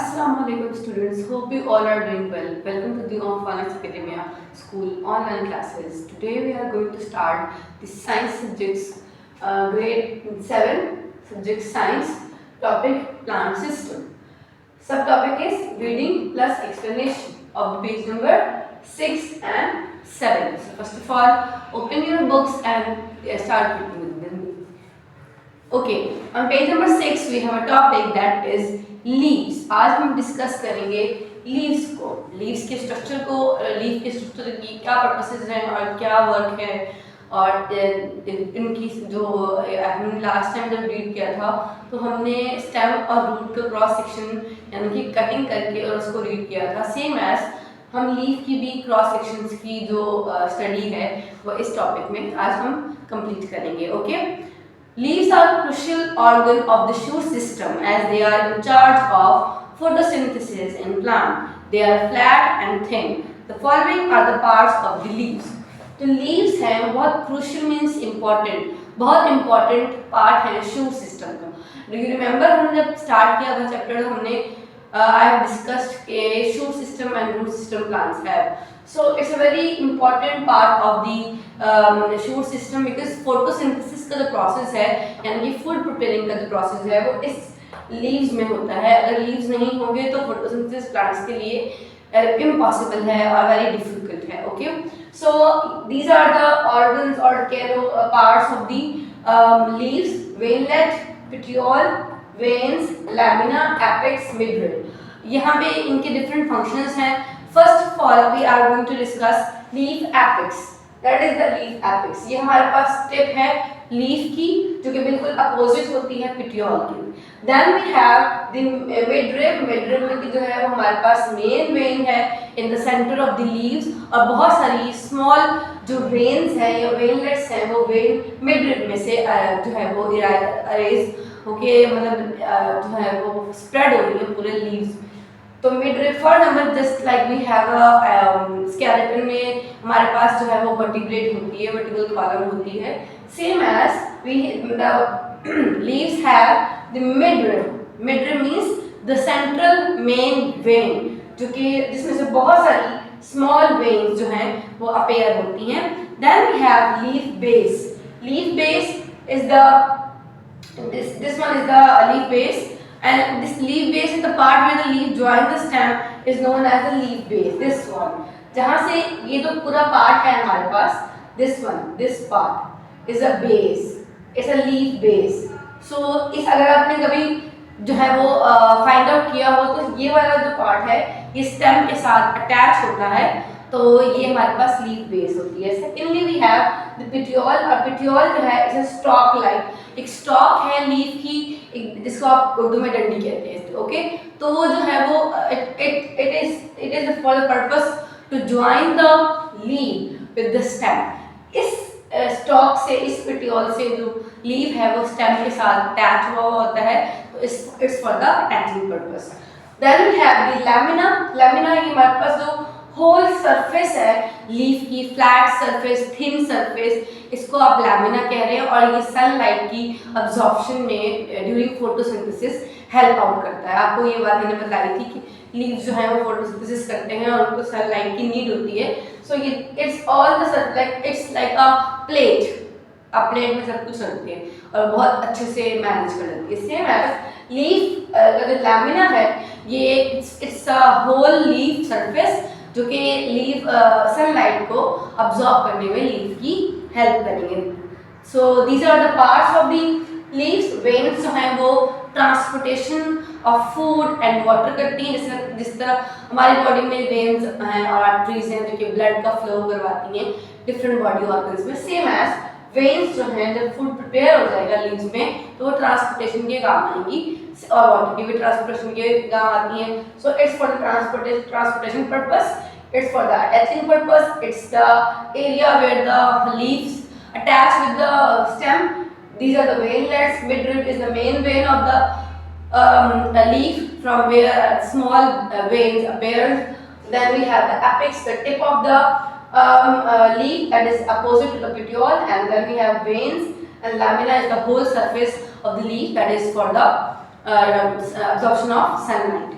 Assalamualaikum students, hope you all are doing well. Welcome to the Phonics Academia School online classes. Today we are going to start the science subjects grade 7 subject science topic plant system. Subtopic is reading plus explanation of the page number 6 and 7. So first of all, open your books and start reading with them. Okay, on page number 6 we have a topic that is leaves. आज हम discuss करेंगे leaves को, leaves के structure को, leave के structure की क्या purposes हैं और क्या वर्क है, और इनकी जो हमने लास्ट टाइम जब रीड किया था तो हमने स्टेम और रूट का क्रॉस सेक्शन यानी कि कटिंग करके और उसको रीड किया था। सेम एज हम लीव की भी क्रॉस सेक्शंस की जो स्टडी है वो इस टॉपिक में आज हम कंप्लीट करेंगे। Okay, leaves are crucial organ of the shoot system as they are in charge of photosynthesis in plant. They are flat and thin. The following are the parts of the leaves. तो leaves हैं बहुत crucial means important, बहुत important part है shoot system का। Do you remember हमने जब start किया था chapter हमने I have discussed a shoot system and root system plants have. So it's a very important part of the shoot system because photosynthesis का जो process है यानी कि food preparing का जो process है वो इस leaves में होता है। अगर leaves नहीं होंगे तो photosynthesis plants के लिए impossible है और very difficult है। Okay, so these are the organs or parts of the leaves: veinlet, petiole, veins, lamina, apex, midrib. यहाँ पे इनके different functions हैं। First of all, we are going to discuss leaf apex. That is the leaf apex. ये हमारे पास tip है leaf की जो कि बिल्कुल opposite होती है petiole की। Then we have the midrib. Midrib में की जो है वो हमारे पास main vein है in the center of the leaves और बहुत सारी small जो veins हैं या veinlets हैं वो vein midrib में से जो है वो arise होके मतलब जो है वो spread हो रही है पूरे leaves। तो midrib for example just like we have a skeleton में हमारे पास जो है वो vertebrate होती है, vertebral column होती है। Same as the leaves have the midrib. Midrib means the central main vein जो कि जिसमें से बहुत सारी small veins जो हैं वो appear होती हैं। Then we have leaf base. Leaf base is the this one is the leaf base. And this leaf base is the part where the leaf join the stem is known as the leaf base. This one, जहाँ से ये जो पूरा part है हमारे पास, this one, this part is a base. It's a leaf base. So इस अगर आपने कभी जो है वो find out किया हो तो ये वाला जो part है ये stem के साथ attach होता है तो ये हमारे पास leaf base होती है। Secondly we have the petiole और petiole जो है it's a stalk like एक stalk है leaf की जिसको आप उर्दू में डंडी कहते हैं। ओके, तो वो जो है वो it is for the purpose to join the leaf with the stem. इस stalk से इस petiole से जो leaf है वो stem के साथ attach हुआ होता है तो it's for the attaching purpose. Then we have the lamina. Lamina ये हमारे पास जो होल सरफेस है लीफ की, फ्लैट सरफेस, थिन सरफेस, इसको आप लैमिना कह रहे हैं और ये सनलाइट की अब्जॉर्प्शन में ड्यूरिंग फोटोसिंथेसिस हेल्प आउट करता है। आपको ये बात मैंने बताई थी कि लीव्स जो है वो फोटोसिंथेसिस करते हैं और उनको सनलाइट की नीड होती है। सो ये it's all the like it's like a plate, आप प्लेट में सब कुछ रखते हैं और बहुत अच्छे से मैनेज कर लेती है। सेम एज लीफ अगर लैमिना है ये it's a whole leaf surface जो कि लीफ सनलाइट को अब्जॉर्ब करने में लीफ की हेल्प करेंगे। So these are the parts of the leaves. Veins जो हैं वो transportation of food and water करती हैं, जिस तरह हमारी बॉडी में वेन्स हैं और आर्टरीज हैं जो कि ब्लड का फ्लो करवाती हैं डिफरेंट बॉडी ऑर्गन्स में। सेम एज वेन्स जो हैं जब फूड प्रिपेयर हो जाएगा लीव्स में तो वो ट्रांसपोर्टेशन के काम आएंगी और वाटर की भी ट्रांसपोर्टेशन के काम आती हैं। So it's for the transportation purpose, it's for the attaching purpose, it's the area where the leaves attach with the stem. These are the veinlets. Midrib is the main vein of the leaf from where small veins appear. Then we have the apex, the tip of the leaf that is opposite to the petiole, and then we have veins, and lamina is the whole surface of the leaf that is for the absorption of sunlight.